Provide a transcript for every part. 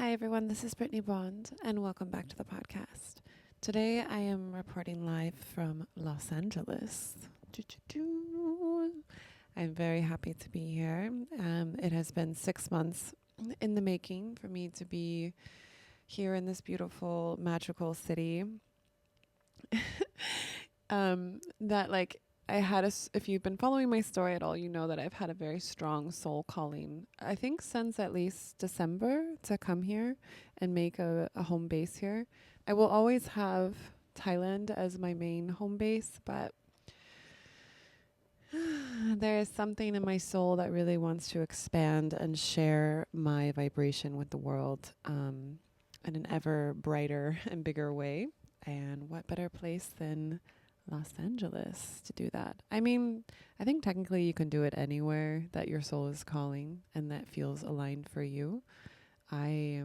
Hi, everyone. This is Brittnee Bond, and welcome back to the podcast. Today, I am reporting live from Los Angeles. I'm very happy to be here. It has been 6 months in the making for me to be here in this beautiful, magical city. If you've been following my story at all, you know that I've had a very strong soul calling, I think since at least December, to come here and make a home base here. I will always have Thailand as my main home base, but there is something in my soul that really wants to expand and share my vibration with the world in an ever brighter and bigger way. And what better place than Los Angeles to do that? I mean, I think technically you can do it anywhere that your soul is calling and that feels aligned for you. I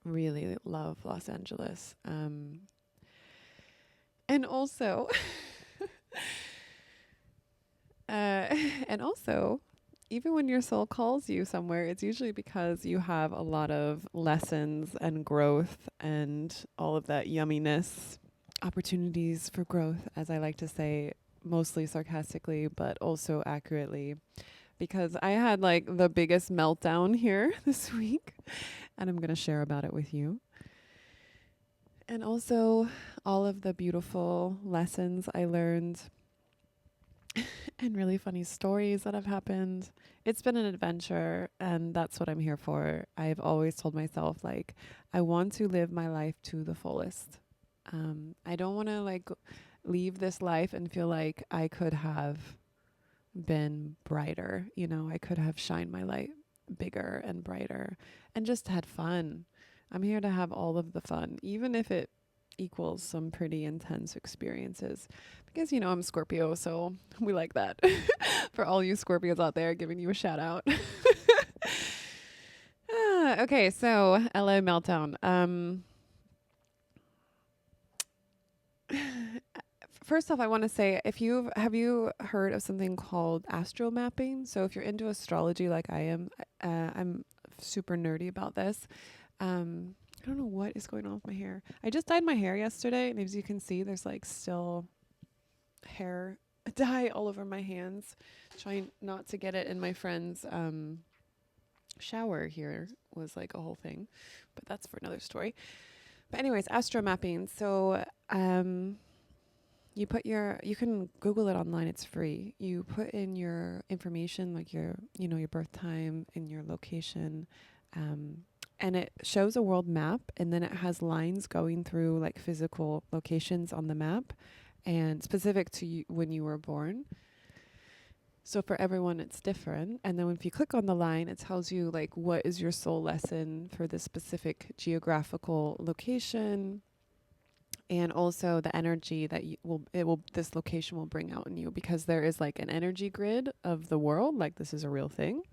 really love Los Angeles. And also, even when your soul calls you somewhere, it's usually because you have a lot of lessons and growth and all of that yumminess, opportunities for growth, as I like to say, mostly sarcastically, but also accurately. Because I had like the biggest meltdown here this week, and I'm going to share about it with you. And also all of the beautiful lessons I learned and really funny stories that have happened. It's been an adventure, and that's what I'm here for. I've always told myself, like, I want to live my life to the fullest. I don't want to leave this life and feel like I could have been brighter. You know, I could have shined my light bigger and brighter and just had fun. I'm here to have all of the fun, even if it equals some pretty intense experiences, because I'm Scorpio, so we like that. For all you Scorpios out there, giving you a shout out. Okay, so LA meltdown. First off, I want to say, have you heard of something called astro mapping? So if you're into astrology like I am, I'm super nerdy about this. I don't know what is going on with my hair. I just dyed my hair yesterday, and as you can see, there's still hair dye all over my hands. Trying not to get it in my friend's shower here was a whole thing, but that's for another story. But anyways, astro mapping. So you can Google it online. It's free. You put in your information, like your birth time and your location, and it shows a world map, and then it has lines going through physical locations on the map, and specific to you when you were born. So for everyone, it's different. And then if you click on the line, it tells you what is your soul lesson for this specific geographical location, and also the energy that this location will bring out in you, because there is an energy grid of the world, this is a real thing.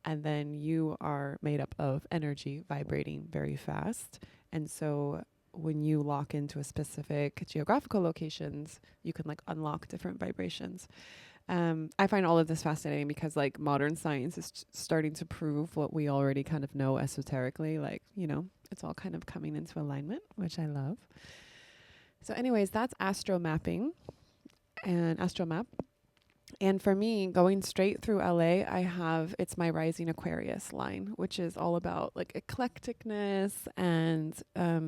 And then you are made up of energy vibrating very fast. And so when you lock into a specific geographical locations, you can unlock different vibrations. I find all of this fascinating because modern science is starting to prove what we already kind of know esoterically. It's all kind of coming into alignment, which I love. So anyways, that's astro mapping and astro map. And for me, going straight through LA, it's my rising Aquarius line, which is all about eclecticness and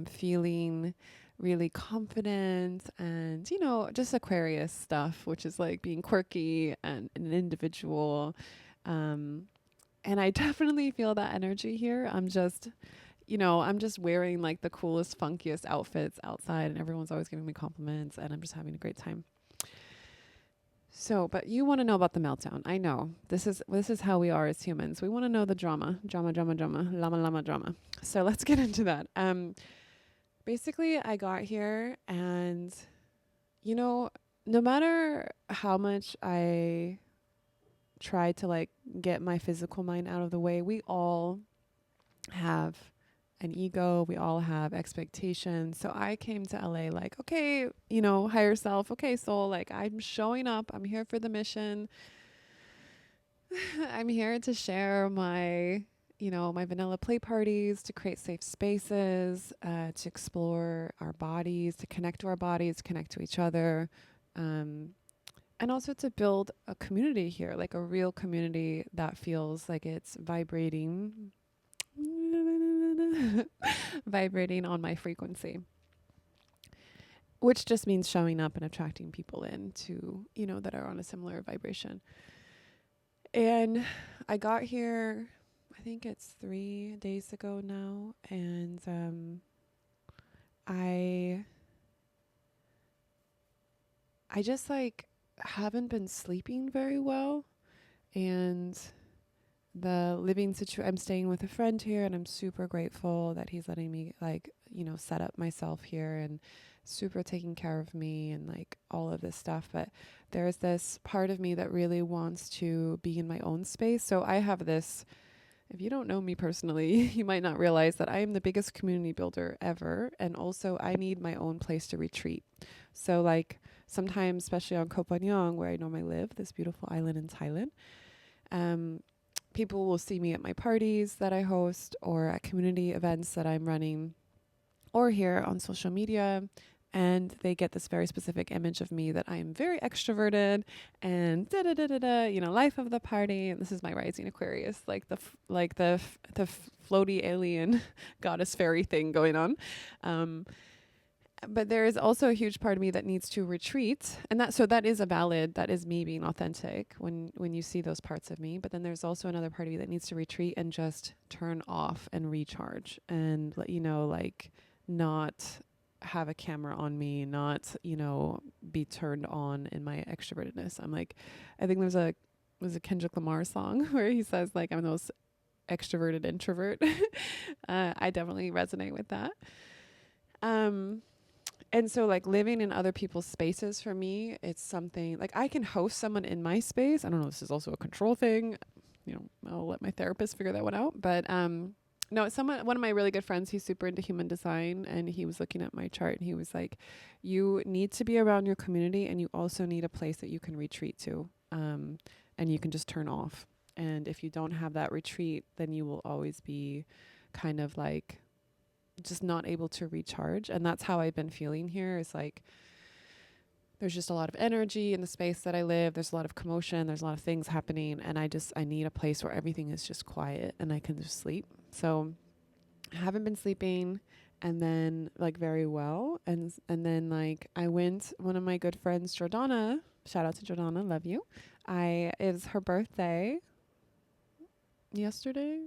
feeling really confident and, just Aquarius stuff, which is being quirky and an individual. And I definitely feel that energy here. I'm just wearing the coolest, funkiest outfits outside, and everyone's always giving me compliments, and I'm just having a great time. So, but you want to know about the meltdown. I know. This is how we are as humans. We want to know the drama. Drama, llama drama. So let's get into that. Basically, I got here, and, no matter how much I try to get my physical mind out of the way, we all have an ego. We all have expectations. So I came to LA okay, higher self. Okay, soul, I'm showing up. I'm here for the mission. I'm here to share my, my vanilla play parties, to create safe spaces, to explore our bodies, to connect to our bodies, connect to each other, and also to build a community here, like a real community that feels like it's vibrating, vibrating on my frequency, which just means showing up and attracting people in to, that are on a similar vibration. And I got here, I think it's 3 days ago now, and I just like haven't been sleeping very well, and the living situation, I'm staying with a friend here, and I'm super grateful that he's letting me set up myself here and super taking care of me and like all of this stuff. But there's this part of me that really wants to be in my own space. So I have this, if you don't know me personally, you might not realize that I am the biggest community builder ever. And also I need my own place to retreat. So like sometimes, especially on Koh Phangan, where I normally live, this beautiful island in Thailand, people will see me at my parties that I host or at community events that I'm running or here on social media. And they get this very specific image of me that I am very extroverted and life of the party. And this is my rising Aquarius, like the floaty alien goddess fairy thing going on. But there is also a huge part of me that needs to retreat. And that is me being authentic when you see those parts of me. But then there's also another part of you that needs to retreat and just turn off and recharge and not have a camera on me, not, be turned on in my extrovertedness. I'm like, I think was a Kendrick Lamar song where he says like, I'm the most extroverted introvert. I definitely resonate with that. And so like living in other people's spaces for me, it's something like I can host someone in my space. I don't know if this is also a control thing. I'll let my therapist figure that one out. But no, one of my really good friends, he's super into human design, and he was looking at my chart and he was like, you need to be around your community, and you also need a place that you can retreat to. And you can just turn off. And if you don't have that retreat, then you will always be kind of like just not able to recharge. And that's how I've been feeling here, is like there's just a lot of energy in the space that I live. There's a lot of commotion. There's a lot of things happening. And I need a place where everything is just quiet and I can just sleep. So I haven't been sleeping, and then like very well. And then like one of my good friends, Jordana, shout out to Jordana, love you. It was her birthday yesterday.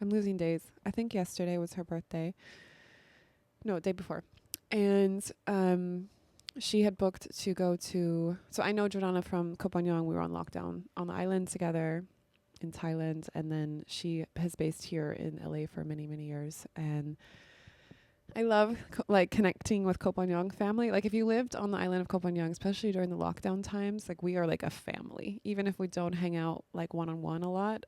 I'm losing days. I think yesterday was her birthday. No, day before. And she had booked to go to... So I know Jordana from Koh Phangan. We were on lockdown on the island together in Thailand. And then she has based here in LA for many, many years. And I love connecting with Koh Phangan family. Like if you lived on the island of Koh Phangan, especially during the lockdown times, like we are like a family. Even if we don't hang out like one-on-one a lot,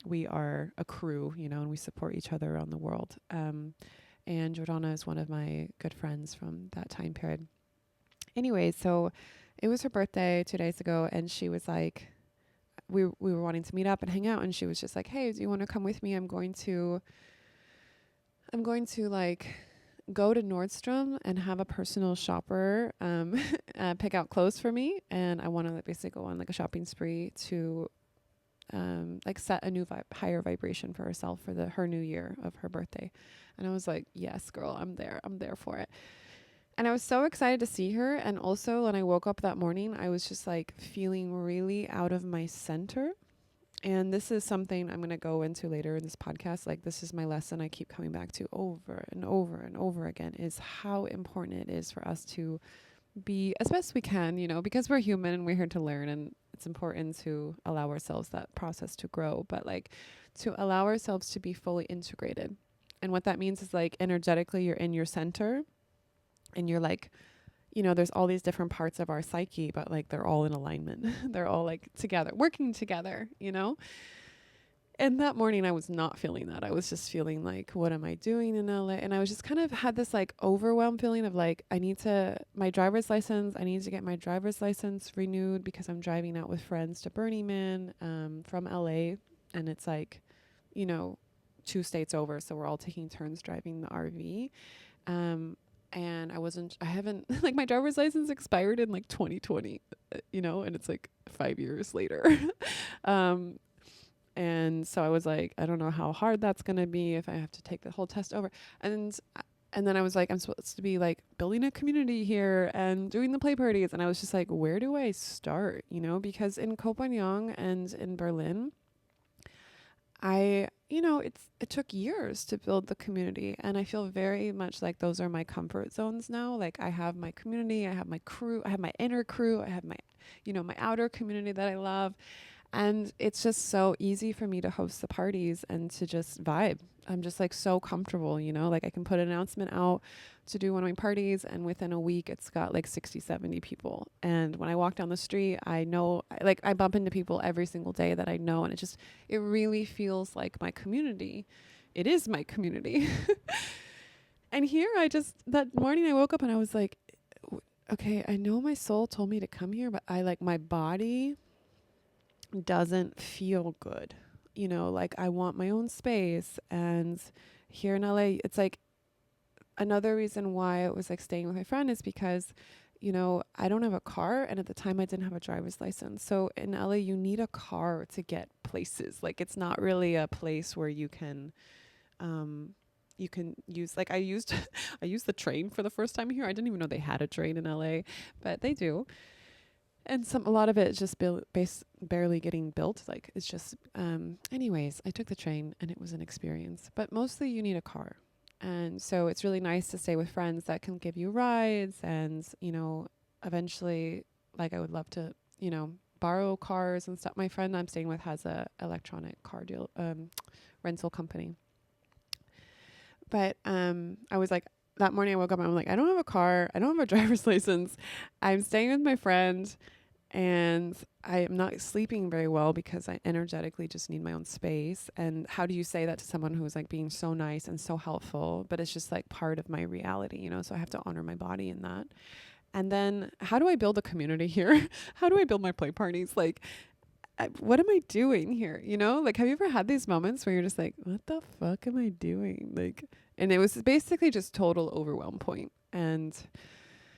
we are a crew, and we support each other around the world. And Jordana is one of my good friends from that time period. Anyway, so it was her birthday 2 days ago, and she was like, we were wanting to meet up and hang out, and she was just like, hey, do you want to come with me? I'm going to like go to Nordstrom and have a personal shopper pick out clothes for me, and I want to basically go on like a shopping spree to like set a new higher vibration for herself for her new year of her birthday. And I was like, yes, girl, I'm there for it. And I was so excited to see her. And also when I woke up that morning, I was just like feeling really out of my center. And this is something I'm going to go into later in this podcast. Like this is my lesson I keep coming back to over and over and over again, is how important it is for us to be as best we can, because we're human and we're here to learn, and it's important to allow ourselves that process to grow, but like to allow ourselves to be fully integrated. And what that means is like energetically you're in your center, and you're like, there's all these different parts of our psyche, but like they're all in alignment. They're all like together, working together, And that morning I was not feeling that. I was just feeling like, what am I doing in LA? And I was just kind of had this like overwhelmed feeling of like, I need to get my driver's license renewed because I'm driving out with friends to Burning Man from LA. And it's like you know, 2 states over. So we're all taking turns driving the RV. And I haven't, like, my driver's license expired in like 2020, and it's like 5 years later. um, and so I was like, I don't know how hard that's going to be if I have to take the whole test over. And and then I was like, I'm supposed to be like building a community here and doing the play parties. And I was just like, where do I start? Because in Copenhagen and in Berlin, it took years to build the community. And I feel very much like those are my comfort zones now. Like, I have my community, I have my crew, I have my inner crew, I have my, my outer community that I love. And it's just so easy for me to host the parties and to just vibe. I'm just like so comfortable, like I can put an announcement out to do one of my parties, and within a week it's got like 60, 70 people. And when I walk down the street, I know, like, I bump into people every single day that I know. And it really feels like my community. It is my community. And here that morning I woke up and I was like, okay, I know my soul told me to come here, but my body doesn't feel good. Like, I want my own space. And here in LA, it's like another reason why I was like staying with my friend is because, I don't have a car. And at the time I didn't have a driver's license. So in LA, you need a car to get places. Like, it's not really a place where you can use, like, I used the train for the first time here. I didn't even know they had a train in LA, but they do. And a lot of it is just barely getting built. Like, it's just, anyways, I took the train and it was an experience, but mostly you need a car. And so it's really nice to stay with friends that can give you rides. And, eventually, like, I would love to, borrow cars and stuff. My friend I'm staying with has a electronic car deal, rental company. But, I was like, that morning I woke up and I'm like, I don't have a car. I don't have a driver's license. I'm staying with my friend and I am not sleeping very well because I energetically just need my own space. And how do you say that to someone who's like being so nice and so helpful, but it's just like part of my reality, so I have to honor my body in that. And then how do I build a community here? How do I build my play parties? Like, what am I doing here? Like, have you ever had these moments where you're just like, what the fuck am I doing? Like, and it was basically just total overwhelm point. And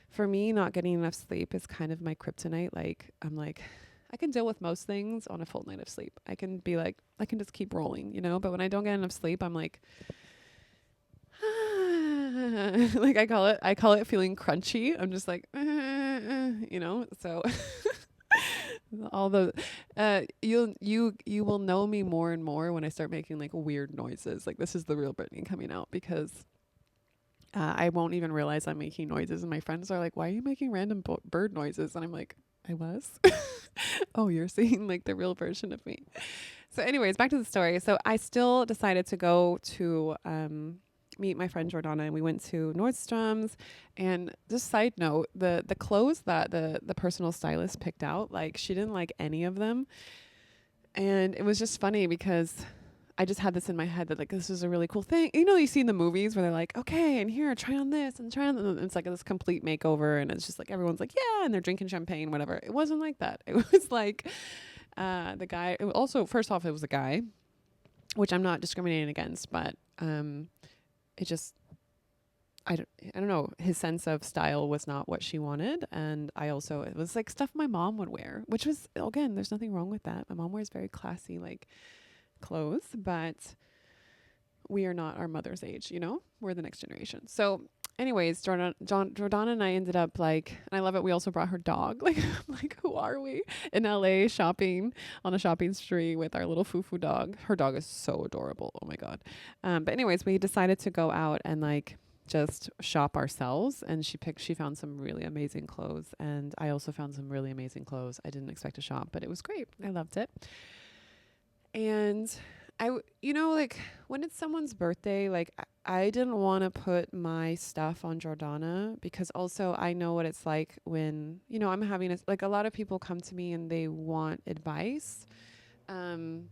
for me, not getting enough sleep is kind of my kryptonite. Like, I'm like, I can deal with most things on a full night of sleep. I can be like, I can just keep rolling, but when I don't get enough sleep, I'm like, like, I call it feeling crunchy. I'm just like, so all the you will know me more and more when I start making like weird noises. Like, this is the real Brittnee coming out, because I won't even realize I'm making noises, and my friends are like, why are you making random bird noises? And I'm like, I was. Oh, you're seeing like the real version of me. So anyways, back to the story. So I still decided to go to meet my friend Jordana, and we went to Nordstrom's. And just side note, the clothes that the personal stylist picked out, like, she didn't like any of them. And it was just funny because I just had this in my head that like, this is a really cool thing. You see in the movies where they're like, okay, and here, try on this and try on that. It's like this complete makeover, and it's just like everyone's like, yeah, and they're drinking champagne, whatever. It wasn't like that. It was like the guy. Also, first off, it was a guy, which I'm not discriminating against, but it just, I don't know. His sense of style was not what she wanted. And it was like stuff my mom would wear, which was, again, there's nothing wrong with that. My mom wears very classy, like, clothes, but we are not our mother's age, we're the next generation. So anyways, Jordana and I ended up like, and I love it, we also brought her dog. Like, I'm like, who are we in LA shopping on a shopping spree with our little foo-foo dog? Her dog is so adorable. Oh my God. But anyways, we decided to go out and like just shop ourselves, and she found some really amazing clothes, and I also found some really amazing clothes. I didn't expect to shop, but it was great. I loved it. And like, when it's someone's birthday, like, I didn't want to put my stuff on Jordana, because also I know what it's like when, I'm having like a lot of people come to me and they want advice. And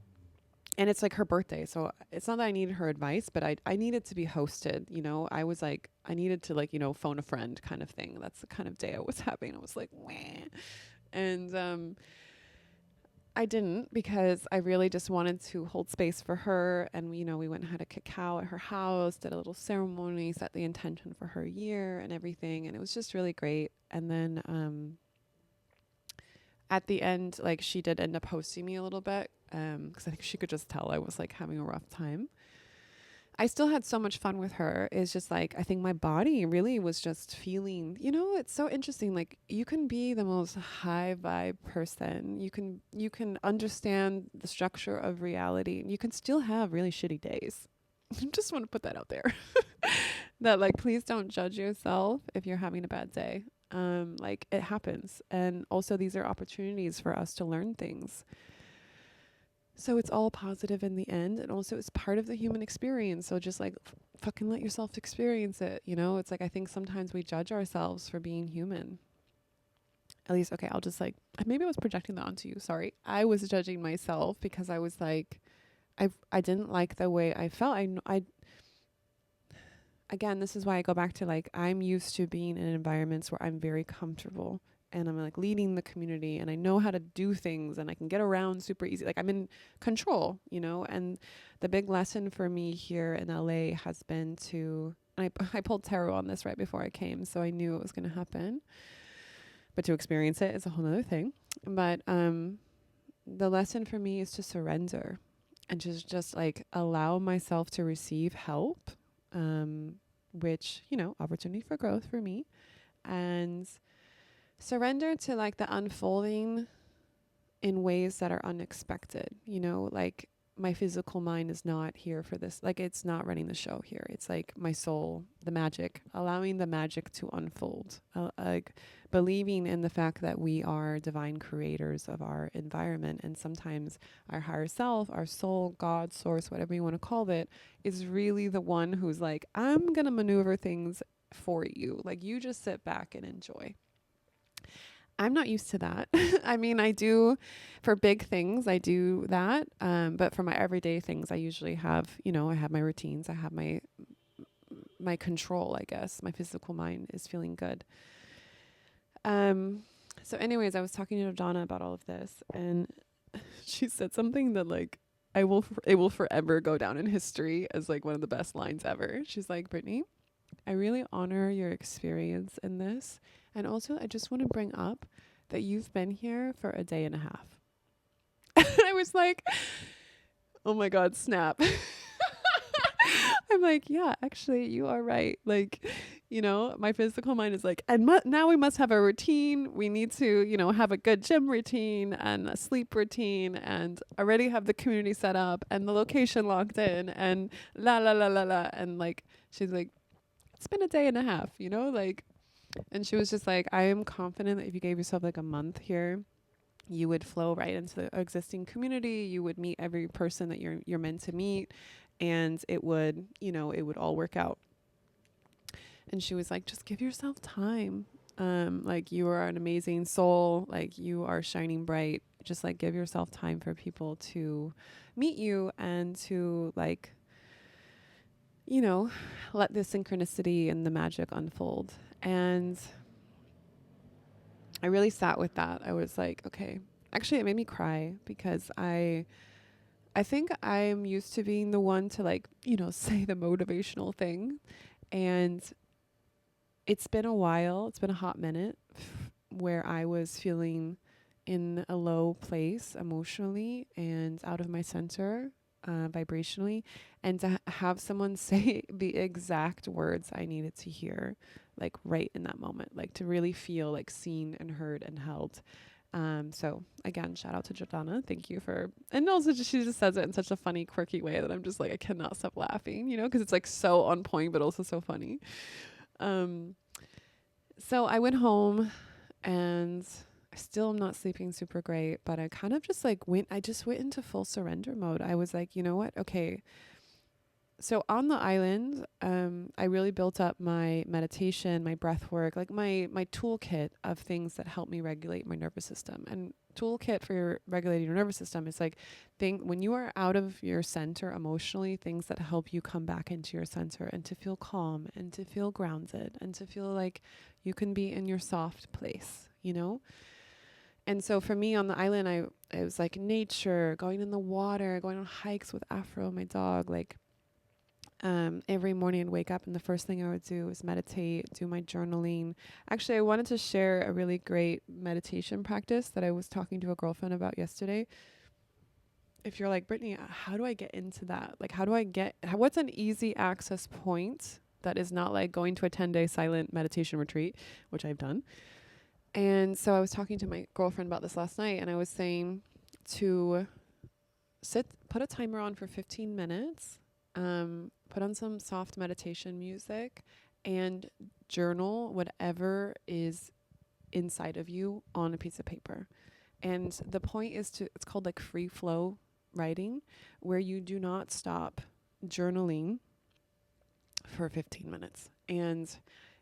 it's like her birthday. So it's not that I needed her advice, but I needed to be hosted. I was like, I needed to like, phone a friend kind of thing. That's the kind of day I was having. I was like, wah. And, I didn't, because I really just wanted to hold space for her. And, we went and had a cacao at her house, did a little ceremony, set the intention for her year and everything. And it was just really great. And then at the end, like, she did end up hosting me a little bit, because I think she could just tell I was like having a rough time. I still had so much fun with her. It's just like, I think my body really was just feeling, it's so interesting. Like, you can be the most high vibe person. You can understand the structure of reality, and you can still have really shitty days. I just want to put that out there. That, like, please don't judge yourself if you're having a bad day. Like, it happens. And also, these are opportunities for us to learn things. So it's all positive in the end, and also it's part of the human experience. So just like fucking let yourself experience it. It's like, I think sometimes we judge ourselves for being human. At least, okay, I'll just like, maybe I was projecting that onto you. Sorry, I was judging myself because I was like, I didn't like the way I felt. I again, this is why I go back to, like, I'm used to being in environments where I'm very comfortable. And I'm like leading the community, and I know how to do things, and I can get around super easy. Like, I'm in control, and the big lesson for me here in LA has been I pulled tarot on this right before I came, so I knew it was going to happen, but to experience it is a whole other thing. But the lesson for me is to surrender and just like allow myself to receive help, which, opportunity for growth for me, and surrender to like the unfolding in ways that are unexpected. Like, my physical mind is not here for this. Like, it's not running the show here. It's like my soul, the magic, allowing the magic to unfold, like believing in the fact that we are divine creators of our environment. And sometimes our higher self, our soul, God, source, whatever you want to call it, is really the one who's like, I'm going to maneuver things for you. Like, you just sit back and enjoy. I'm not used to that. I mean, I do for big things, I do that. But for my everyday things, I usually have, I have my routines. I have my control, I guess. My physical mind is feeling good. So anyways, I was talking to Donna about all of this, and she said something that, like, it will forever go down in history as like one of the best lines ever. She's like, Brittnee, I really honor your experience in this. And also, I just want to bring up that you've been here for a day and a half. I was like, oh my God, snap. I'm like, yeah, actually, you are right. Like, my physical mind is like, and now we must have a routine. We need to, have a good gym routine and a sleep routine, and already have the community set up and the location locked in, and la la la la la. And like, she's like, it's been a day and a half, like. And she was just like, I am confident that if you gave yourself like a month here, you would flow right into the existing community. You would meet every person that you're meant to meet, and it would, it would all work out. And she was like, just give yourself time. Like, you are an amazing soul. Like, you are shining bright. Just like, give yourself time for people to meet you and to like, let the synchronicity and the magic unfold. And I really sat with that. I was like, okay. Actually, it made me cry because I think I'm used to being the one to like, say the motivational thing. And it's been a while. It's been a hot minute where I was feeling in a low place emotionally and out of my center, vibrationally, and to have someone say the exact words I needed to hear, like right in that moment, like to really feel like seen and heard and held. So again, shout out to Jordana. Thank you for, and also she just says it in such a funny, quirky way that I'm just like, I cannot stop laughing, because it's like so on point, but also so funny. So I went home, and I still am not sleeping super great, but I kind of just like I just went into full surrender mode. I was like, you know what? Okay. So on the island, I really built up my meditation, my breath work, like my toolkit of things that help me regulate my nervous system. And toolkit for regulating your nervous system is like when you are out of your center emotionally, things that help you come back into your center and to feel calm and to feel grounded and to feel like you can be in your soft place, And so for me on the island, it was like nature, going in the water, going on hikes with Afro, my dog. Like every morning I'd wake up and the first thing I would do is meditate, do my journaling. Actually, I wanted to share a really great meditation practice that I was talking to a girlfriend about yesterday. If you're like, Brittnee, how do I get into that? Like, what's an easy access point that is not like going to a 10-day silent meditation retreat, which I've done. And so I was talking to my girlfriend about this last night, and I was saying to put a timer on for 15 minutes, put on some soft meditation music, and journal whatever is inside of you on a piece of paper. And the point is it's called like free flow writing, where you do not stop journaling for 15 minutes. And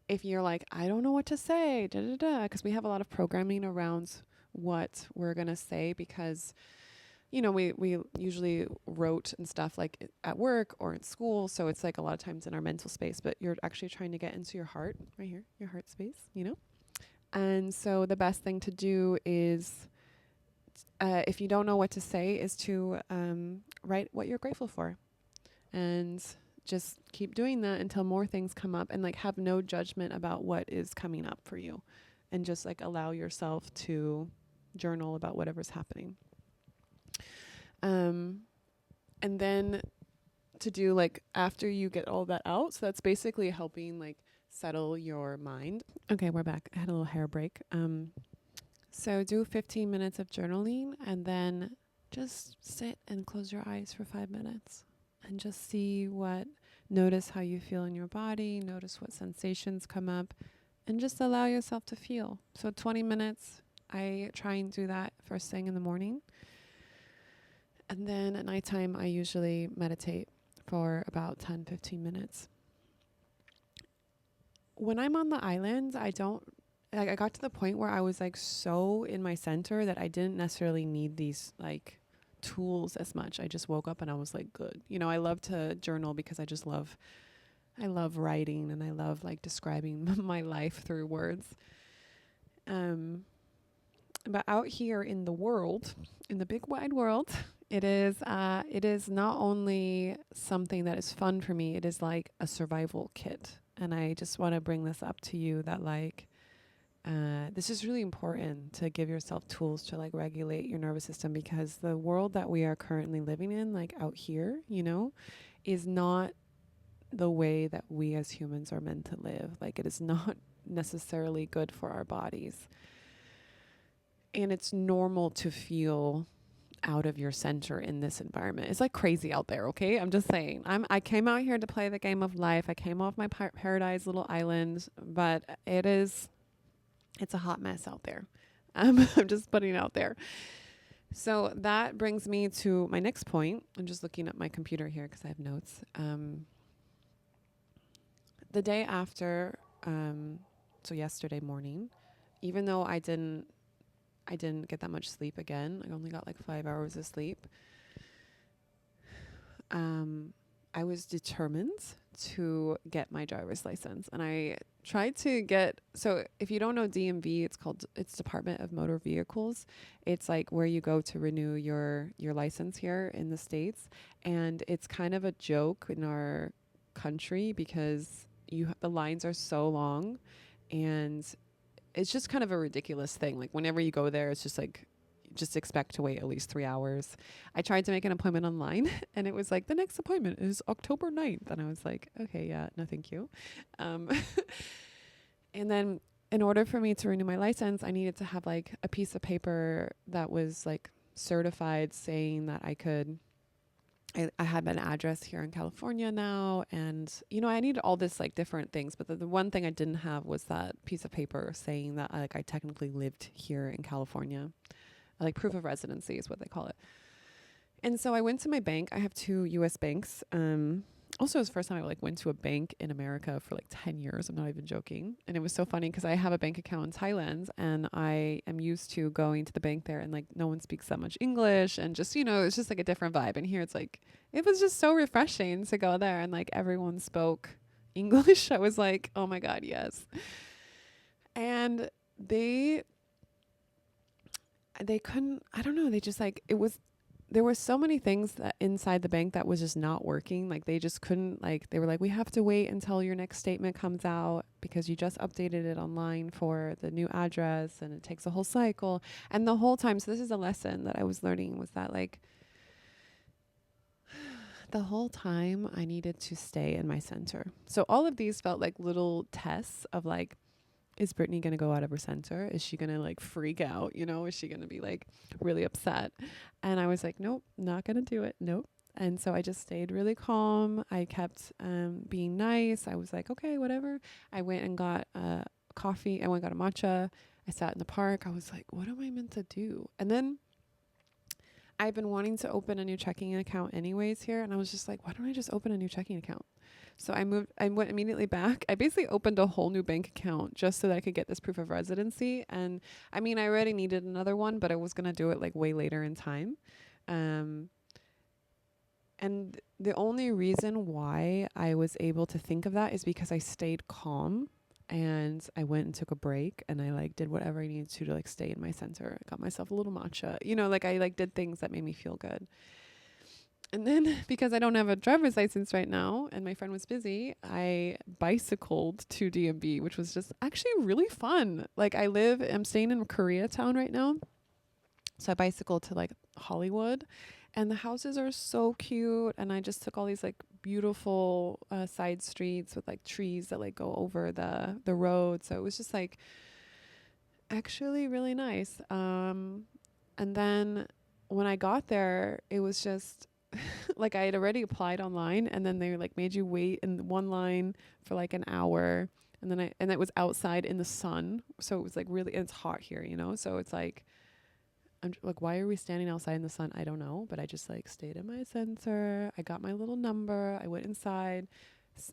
if you're like, I don't know what to say, because we have a lot of programming around what we're going to say, because, you know, we usually wrote and stuff like at work or in school. So it's like a lot of times in our mental space, but you're actually trying to get into your heart right here, your heart space, you know? And so the best thing to do is, if you don't know what to say, is to write what you're grateful for. And just keep doing that until more things come up, and like have no judgment about what is coming up for you, and just like allow yourself to journal about whatever's happening. And then to do like after you get all that out, so that's basically helping like settle your mind. Okay, we're back. I had a little hair break. So do 15 minutes of journaling, and then just sit and close your eyes for 5 minutes and just notice how you feel in your body, notice what sensations come up, and just allow yourself to feel. So 20 minutes, I try and do that first thing in the morning. And then at nighttime, I usually meditate for about 10, 15 minutes. When I'm on the island, I got to the point where I was like so in my center that I didn't necessarily need these like tools as much. I just woke up and I was like, good. You know, I love to journal because I love writing, and I love like describing my life through words. But out here in the world, in the big wide world, it is not only something that is fun for me, it is like a survival kit. And I just want to bring this up to you that like, this is really important to give yourself tools to like regulate your nervous system, because the world that we are currently living in, like out here, you know, is not the way that we as humans are meant to live. Like it is not necessarily good for our bodies. And it's normal to feel out of your center in this environment. It's like crazy out there, okay? I'm just saying. I came out here to play the game of life. I came off my paradise little island, but it's a hot mess out there. I'm just putting it out there. So that brings me to my next point. I'm just looking at my computer here because I have notes. The day after, so yesterday morning, even though I didn't get that much sleep again, I only got like 5 hours of sleep, I was determined to get my driver's license. And I tried to so if you don't know DMV, it's Department of Motor Vehicles. It's like where you go to renew your license here in the States. And it's kind of a joke in our country because the lines are so long, and it's just kind of a ridiculous thing. Like whenever you go there, it's just like, just expect to wait at least 3 hours. I tried to make an appointment online and it was like, the next appointment is October 9th. And I was like, okay, yeah, no, thank you. And then in order for me to renew my license, I needed to have like a piece of paper that was like certified saying that I had an address here in California now. And, you know, I needed all this like different things. But the one thing I didn't have was that piece of paper saying that I technically lived here in California. Like proof of residency is what they call it. And so I went to my bank. I have 2 U.S. banks. Also, it was the first time I went to a bank in America for like 10 years. I'm not even joking. And it was so funny because I have a bank account in Thailand, and I am used to going to the bank there, and like no one speaks that much English, and just, you know, it's just like a different vibe. And here it's like, it was just so refreshing to go there, and like everyone spoke English. I was like, oh my God, yes. And they couldn't, I don't know, they just like, it was, there were so many things that inside the bank that was just not working. Like they just couldn't, like they were like, we have to wait until your next statement comes out because you just updated it online for the new address and it takes a whole cycle. And the whole time, so this is a lesson that I was learning, was that like the whole time I needed to stay in my center. So all of these felt like little tests of like, is Brittnee going to go out of her center? Is she going to like freak out? You know, is she going to be like really upset? And I was like, nope, not going to do it. Nope. And so I just stayed really calm. I kept being nice. I was like, okay, whatever. I went and got coffee. I went and got a matcha. I sat in the park. I was like, what am I meant to do? And then I've been wanting to open a new checking account anyways here. And I was just like, why don't I just open a new checking account? So I went immediately back. I basically opened a whole new bank account just so that I could get this proof of residency. And I mean, I already needed another one, but I was going to do it like way later in time. And the only reason why I was able to think of that is because I stayed calm and I went and took a break and I like did whatever I needed to like stay in my center. I got myself a little matcha, you know, like I like did things that made me feel good. And then because I don't have a driver's license right now and my friend was busy, I bicycled to DMV, which was just actually really fun. Like I'm staying in Koreatown right now. So I bicycled to like Hollywood and the houses are so cute. And I just took all these like beautiful side streets with like trees that like go over the road. So it was just like actually really nice. And then when I got there, it was just like I had already applied online and then they like made you wait in one line for like an hour. And then and it was outside in the sun. So it was like really, it's hot here, you know? So it's like, I'm like, why are we standing outside in the sun? I don't know. But I just like stayed in my center. I got my little number. I went inside.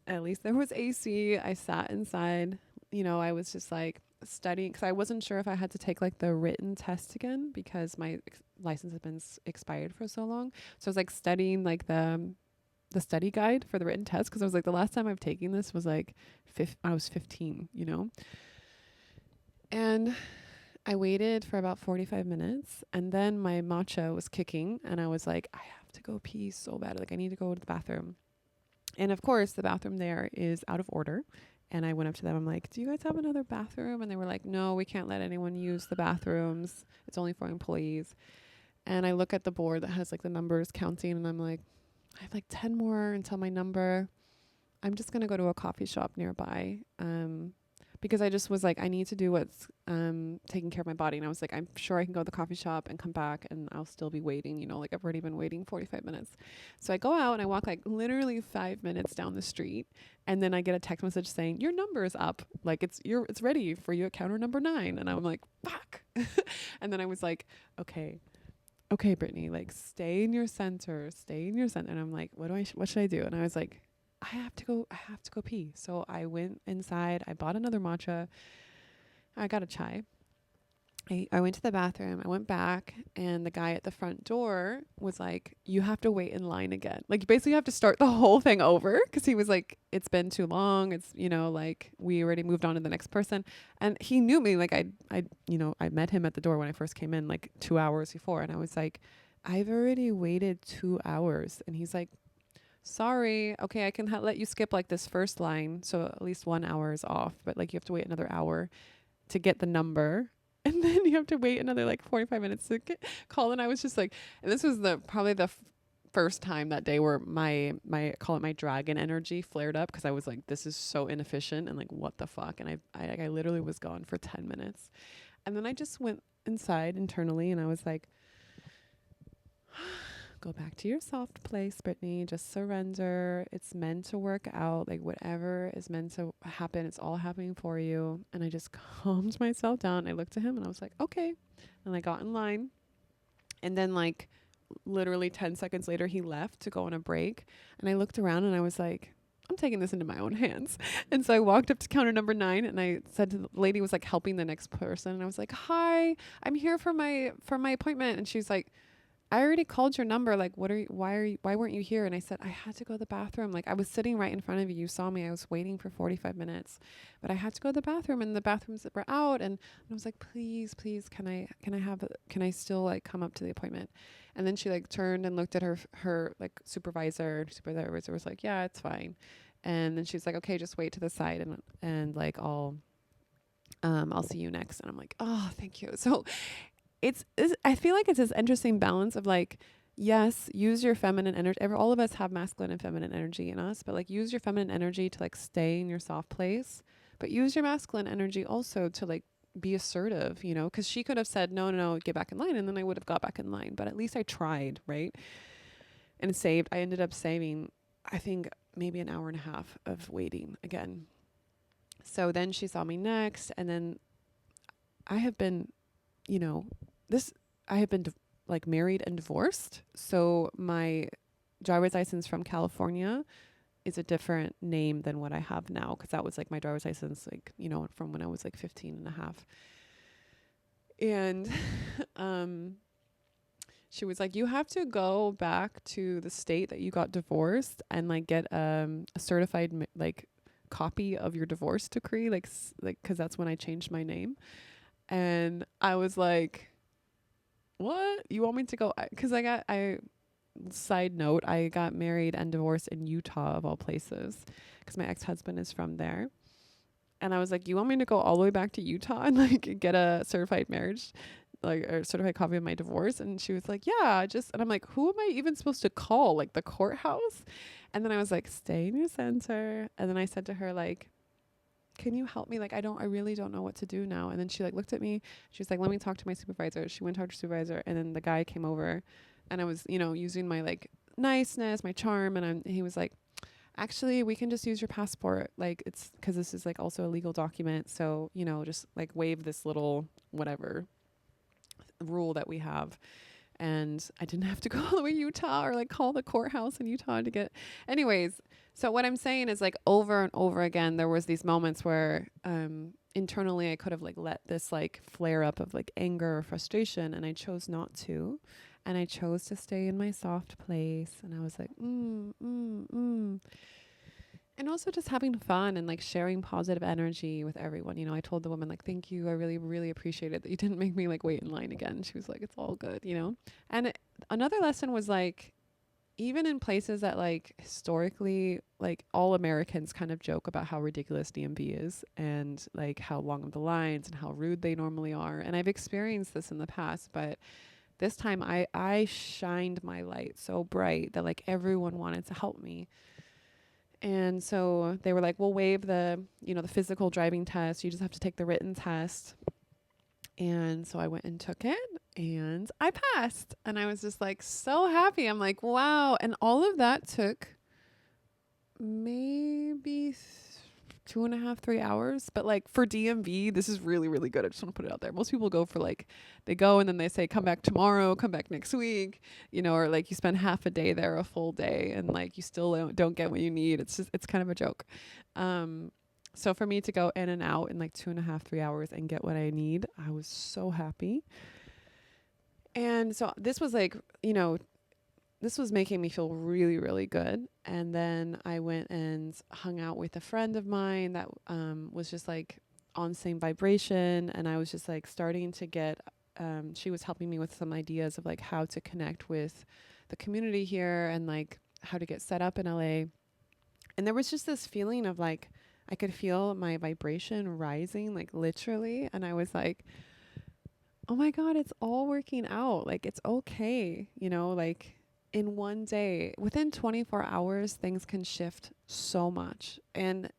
At least there was AC. I sat inside. You know, I was just like studying because I wasn't sure if I had to take like the written test again because my license had been expired for so long. So I was like studying like the study guide for the written test because I was like, the last time I've taken this was like I was 15, you know. And I waited for about 45 minutes and then my matcha was kicking and I was like, I have to go pee so bad. Like I need to go to the bathroom. And of course the bathroom there is out of order. And I went up to them. I'm like, do you guys have another bathroom? And they were like, no, we can't let anyone use the bathrooms. It's only for employees. And I look at the board that has like the numbers counting and I'm like, I have like 10 more until my number. I'm just going to go to a coffee shop nearby. Because I just was like, I need to do what's taking care of my body. And I was like, I'm sure I can go to the coffee shop and come back and I'll still be waiting. You know, like I've already been waiting 45 minutes. So I go out and I walk like literally 5 minutes down the street. And then I get a text message saying, your number is up. Like it's ready for you at counter number 9. And I'm like, fuck. And then I was like, okay, Brittnee, like stay in your center. And I'm like, what should I do? And I was like, I have to go pee. So I went inside, I bought another matcha. I got a chai. I went to the bathroom, I went back and the guy at the front door was like, you have to wait in line again. Like you basically have to start the whole thing over. Cause he was like, it's been too long. It's, you know, like we already moved on to the next person. And he knew me. Like I met him at the door when I first came in like 2 hours before. And I was like, I've already waited 2 hours. And he's like, sorry, okay, I can let you skip like this first line. So at least 1 hour is off, but like you have to wait another hour to get the number. And then you have to wait another like 45 minutes to call. And I was just like, and this was probably the first time that day where my call it my dragon energy flared up. Cause I was like, this is so inefficient and like, what the fuck? And I literally was gone for 10 minutes. And then I just went inside internally and I was like, go back to your soft place, Brittnee. Just surrender. It's meant to work out. Like whatever is meant to happen, it's all happening for you. And I just calmed myself down. I looked at him and I was like, okay. And I got in line. And then like literally 10 seconds later, he left to go on a break. And I looked around and I was like, I'm taking this into my own hands. And so I walked up to counter number 9 and I said to the lady who was like helping the next person. And I was like, hi, I'm here for my appointment. And she's like, I already called your number. Like, why weren't you here? And I said, I had to go to the bathroom. Like, I was sitting right in front of you. You saw me. I was waiting for 45 minutes, but I had to go to the bathroom, and the bathrooms were out. And I was like, please, can I still like come up to the appointment? And then she like turned and looked at her like supervisor. Supervisor was like, yeah, it's fine. And then she's like, okay, just wait to the side, and like I'll see you next. And I'm like, oh, thank you. So I feel like it's this interesting balance of like, yes, use your feminine energy. All of us have masculine and feminine energy in us, but like use your feminine energy to like stay in your soft place, but use your masculine energy also to like be assertive, you know, because she could have said, no, get back in line. And then I would have got back in line, but at least I tried, right? And I ended up saving, I think, maybe an hour and a half of waiting again. So then she saw me next. And then I have been, you know, I have been like married and divorced. So my driver's license from California is a different name than what I have now. Cause that was like my driver's license, like, you know, from when I was like 15 and a half. And, she was like, you have to go back to the state that you got divorced and like get, a certified like copy of your divorce decree. Cause that's when I changed my name. And I was like, what? You want me to go? Because side note, I got married and divorced in Utah, of all places, because my ex-husband is from there. And I was like, you want me to go all the way back to Utah and like get a certified marriage, like a certified copy of my divorce? And she was like, yeah, and I'm like, who am I even supposed to call? Like the courthouse? And then I was like, stay in your center. And then I said to her, like, can you help me? Like, I really don't know what to do now. And then she like looked at me. She was like, let me talk to my supervisor. She went to her supervisor, and then the guy came over, and I was, you know, using my like niceness, my charm. And he was like, actually, we can just use your passport. Like, it's because this is like also a legal document. So, you know, just like waive this little whatever rule that we have. And I didn't have to go all the way to Utah or like call the courthouse in Utah to get. Anyways, so what I'm saying is like over and over again, there was these moments where internally I could have like let this like flare up of like anger or frustration, and I chose not to. And I chose to stay in my soft place. And I was like, And also just having fun and like sharing positive energy with everyone. You know, I told the woman like, thank you. I really, really appreciate it that you didn't make me like wait in line again. She was like, it's all good, you know? And another lesson was like, even in places that like historically, like all Americans kind of joke about how ridiculous DMV is and like how long of the lines and how rude they normally are. And I've experienced this in the past, but this time I shined my light so bright that like everyone wanted to help me. And so they were like, we'll waive the, you know, the physical driving test. You just have to take the written test. And so I went and took it, and I passed. And I was just like so happy. I'm like, wow. And all of that took maybe 2.5, 3 hours. But like for DMV, this is really, really good. I just want to put it out there. Most people go for like, they go and then they say, come back tomorrow, come back next week, you know, or like you spend half a day there, a full day, and like you still don't get what you need. It's kind of a joke. So for me to go in and out in like 2.5, 3 hours and get what I need, I was so happy. And so this was like, you know, this was making me feel really, really good. And then I went and hung out with a friend of mine that was just like on same vibration. And I was just like starting to get, she was helping me with some ideas of like how to connect with the community here and like how to get set up in LA. And there was just this feeling of like, I could feel my vibration rising, like literally. And I was like, oh my God, it's all working out. Like, it's okay. You know, like in one day, within 24 hours, things can shift so much. And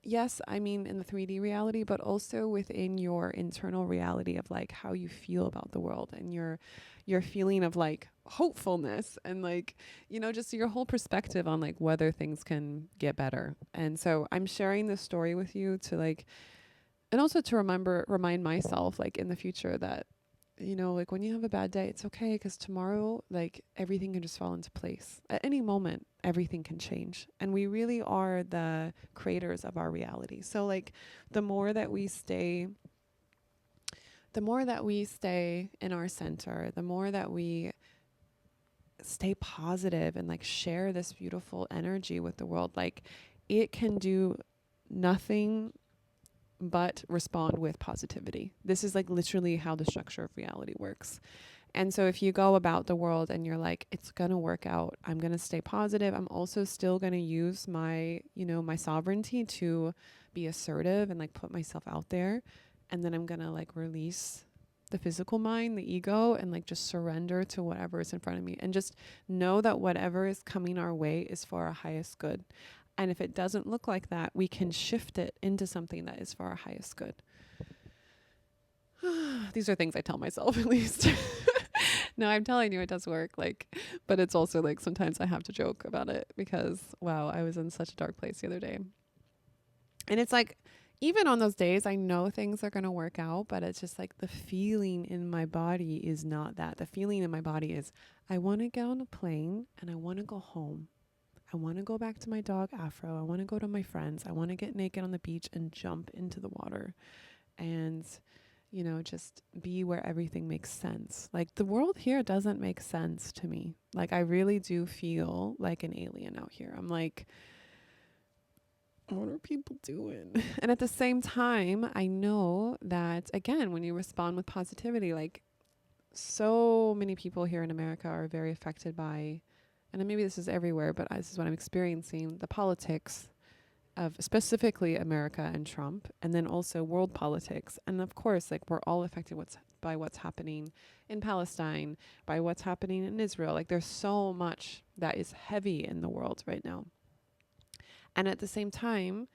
yes, I mean, in the 3D reality, but also within your internal reality of like how you feel about the world and your feeling of like hopefulness and like, you know, just your whole perspective on like whether things can get better. And so I'm sharing this story with you to like, and also to remind myself like in the future that, you know, like when you have a bad day, it's okay, because tomorrow, like everything can just fall into place. At any moment, everything can change. And we really are the creators of our reality. So like the more that we stay in our center, the more that we stay positive and like share this beautiful energy with the world. Like it can do nothing but respond with positivity. This is like literally how the structure of reality works. And so if you go about the world and you're like, it's going to work out, I'm going to stay positive. I'm also still going to use my, you know, my sovereignty to be assertive and like put myself out there. And then I'm going to like release the physical mind, the ego, and like just surrender to whatever is in front of me and just know that whatever is coming our way is for our highest good. And if it doesn't look like that, we can shift it into something that is for our highest good. These are things I tell myself, at least. No, I'm telling you, it does work. Like, but it's also like sometimes I have to joke about it because, wow, I was in such a dark place the other day. And it's like, even on those days, I know things are going to work out, but it's just like the feeling in my body is not that. The feeling in my body is, I want to get on a plane and I want to go home. I want to go back to my dog Afro. I want to go to my friends. I want to get naked on the beach and jump into the water and, you know, just be where everything makes sense. Like the world here doesn't make sense to me. Like I really do feel like an alien out here. I'm like, what are people doing? And at the same time, I know that, again, when you respond with positivity, like so many people here in America are very affected by, and maybe this is everywhere, but this is what I'm experiencing, the politics of specifically America and Trump, and then also world politics. And of course, like we're all affected by what's happening in Palestine, by what's happening in Israel. Like there's so much that is heavy in the world right now. And at the same time,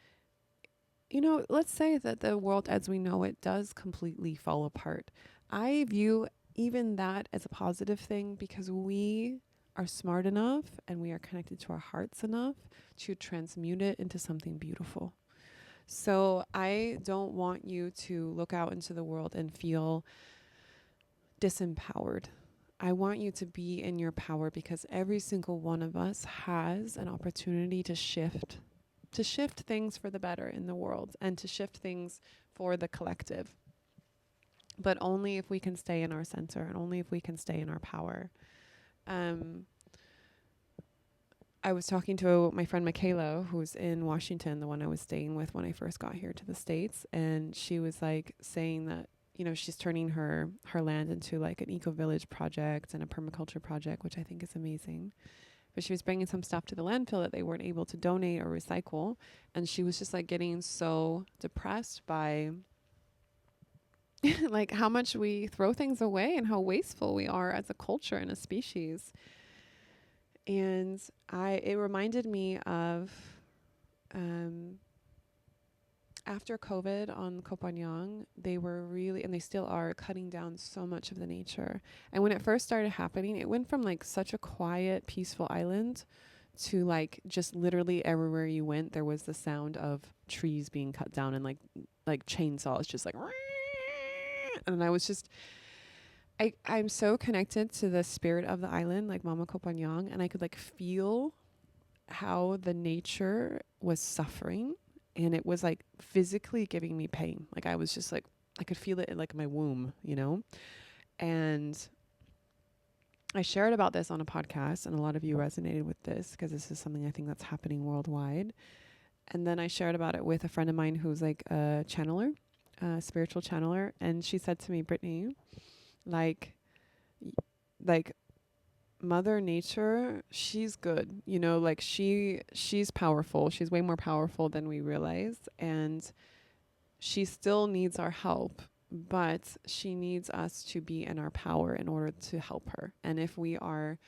you know, let's say that the world as we know it does completely fall apart. I view even that as a positive thing because we are smart enough and we are connected to our hearts enough to transmute it into something beautiful. So I don't want you to look out into the world and feel disempowered. I want you to be in your power because every single one of us has an opportunity to shift things for the better in the world and to shift things for the collective. But only if we can stay in our center and only if we can stay in our power. I was talking to my friend Michaela, who's in Washington, the one I was staying with when I first got here to the States. And she was like saying that, you know, she's turning her land into like an eco-village project and a permaculture project, which I think is amazing. But she was bringing some stuff to the landfill that they weren't able to donate or recycle. And she was just like getting so depressed by like how much we throw things away and how wasteful we are as a culture and a species. And it reminded me of after COVID on Koh Phangan, they were really, and they still are, cutting down so much of the nature. And when it first started happening, it went from like such a quiet, peaceful island to like just literally everywhere you went, there was the sound of trees being cut down and like chainsaws, just like, and I was just, I'm so connected to the spirit of the island, like Mama Koh Phangan, and I could like feel how the nature was suffering. And it was like physically giving me pain. Like I was just like, I could feel it in like my womb, you know? And I shared about this on a podcast and a lot of you resonated with this because this is something I think that's happening worldwide. And then I shared about it with a friend of mine who's like a channeler, a spiritual channeler. And she said to me, Brittnee, like Mother Nature, she's good, you know, like she's powerful. She's way more powerful than we realize. And she still needs our help, but she needs us to be in our power in order to help her. And if we are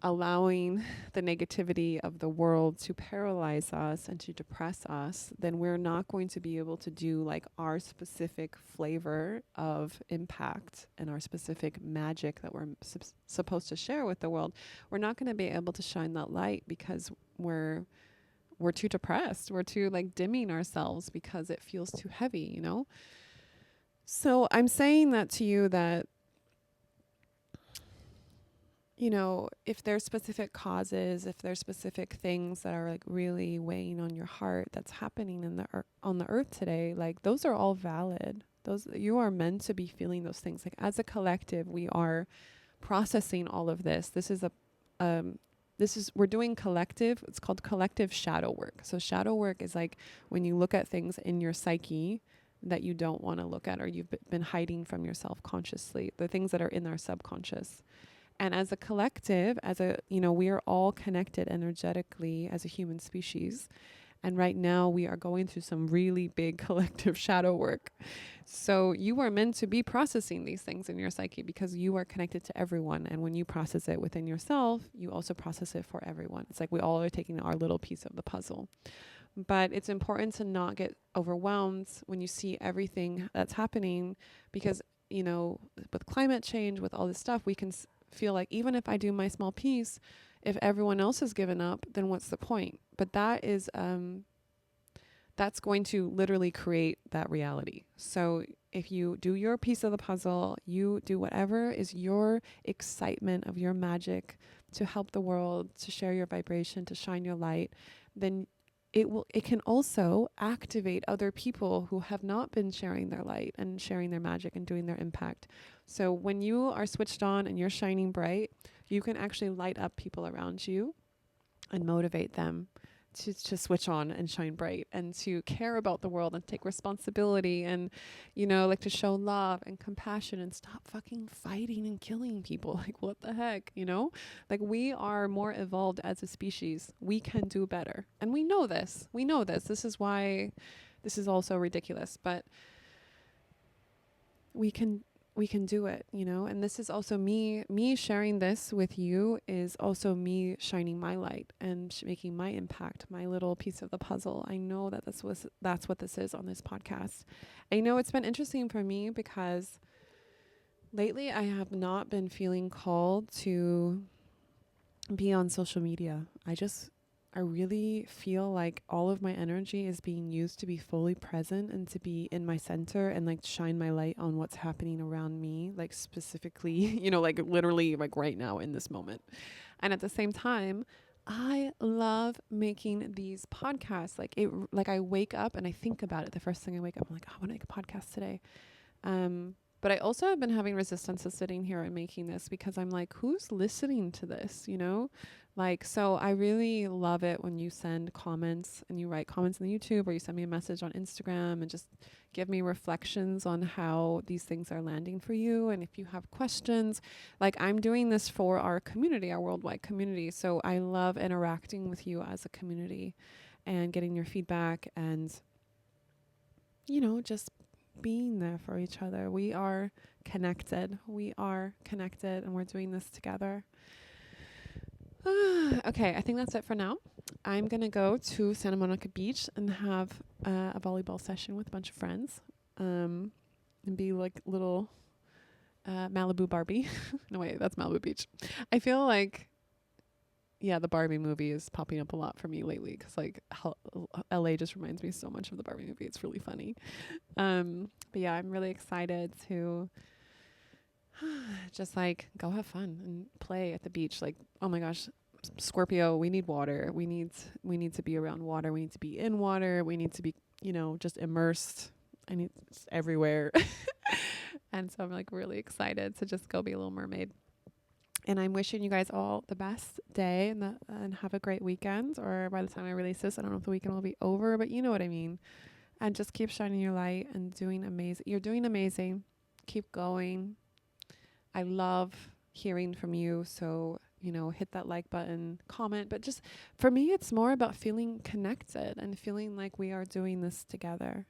allowing the negativity of the world to paralyze us and to depress us, then we're not going to be able to do like our specific flavor of impact and our specific magic that we're supposed to share with the world. We're not going to be able to shine that light because we're too depressed. We're too like dimming ourselves because it feels too heavy, you know? So I'm saying that to you that, you know, if there's specific causes, if there's specific things that are like really weighing on your heart that's happening in on the earth today, like those are all valid. Those, you are meant to be feeling those things. Like as a collective, we are processing all of this. We're doing collective, it's called collective shadow work. So shadow work is like when you look at things in your psyche that you don't want to look at, or you've been hiding from yourself consciously, the things that are in our subconscious. And as a collective, we are all connected energetically as a human species. And right now we are going through some really big collective shadow work. So you are meant to be processing these things in your psyche because you are connected to everyone. And when you process it within yourself, you also process it for everyone. It's like we all are taking our little piece of the puzzle. But it's important to not get overwhelmed when you see everything that's happening because, with climate change, with all this stuff, we can feel like even if I do my small piece, if everyone else has given up, then what's the point? But that is, that's going to literally create that reality. So if you do your piece of the puzzle, you do whatever is your excitement of your magic to help the world, to share your vibration, to shine your light, then it can also activate other people who have not been sharing their light and sharing their magic and doing their impact. So when you are switched on and you're shining bright, you can actually light up people around you and motivate them to switch on and shine bright and to care about the world and take responsibility and, like to show love and compassion and stop fucking fighting and killing people. Like, what the heck, Like, we are more evolved as a species. We can do better. And we know this. This is why this is also ridiculous, but we can do it, and this is also me sharing this with you is also me shining my light and making my impact, my little piece of the puzzle. I know that that's what this is on this podcast. I know it's been interesting for me because lately I have not been feeling called to be on social media. I really feel like all of my energy is being used to be fully present and to be in my center and like shine my light on what's happening around me, like specifically, like literally like right now in this moment. And at the same time, I love making these podcasts. Like I wake up and I think about it. The first thing I wake up, I'm like, I want to make a podcast today. But I also have been having resistance to sitting here and making this because I'm like, who's listening to this, So I really love it when you send comments and you write comments on the YouTube or you send me a message on Instagram and just give me reflections on how these things are landing for you. And if you have questions, like I'm doing this for our community, our worldwide community. So I love interacting with you as a community and getting your feedback and, just being there for each other. We are connected and we're doing this together. Okay, I think that's it for now. I'm gonna go to Santa Monica Beach and have a volleyball session with a bunch of friends and be like little Malibu Barbie. No, wait, that's Malibu Beach. I feel like the Barbie movie is popping up a lot for me lately because like LA just reminds me so much of the Barbie movie. It's really funny. But yeah, I'm really excited to just like go have fun and play at the beach. Like, oh my gosh, Scorpio, we need water. We need to be around water. We need to be in water. We need to be, just immersed. I need it's everywhere. And so I'm like really excited to just go be a little mermaid. And I'm wishing you guys all the best day and have a great weekend. Or by the time I release this, I don't know if the weekend will be over, but you know what I mean. And just keep shining your light and doing amazing. You're doing amazing. Keep going. I love hearing from you. So, hit that like button, comment. But just for me, it's more about feeling connected and feeling like we are doing this together.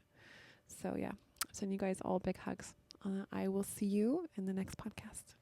So yeah, send you guys all big hugs. I will see you in the next podcast.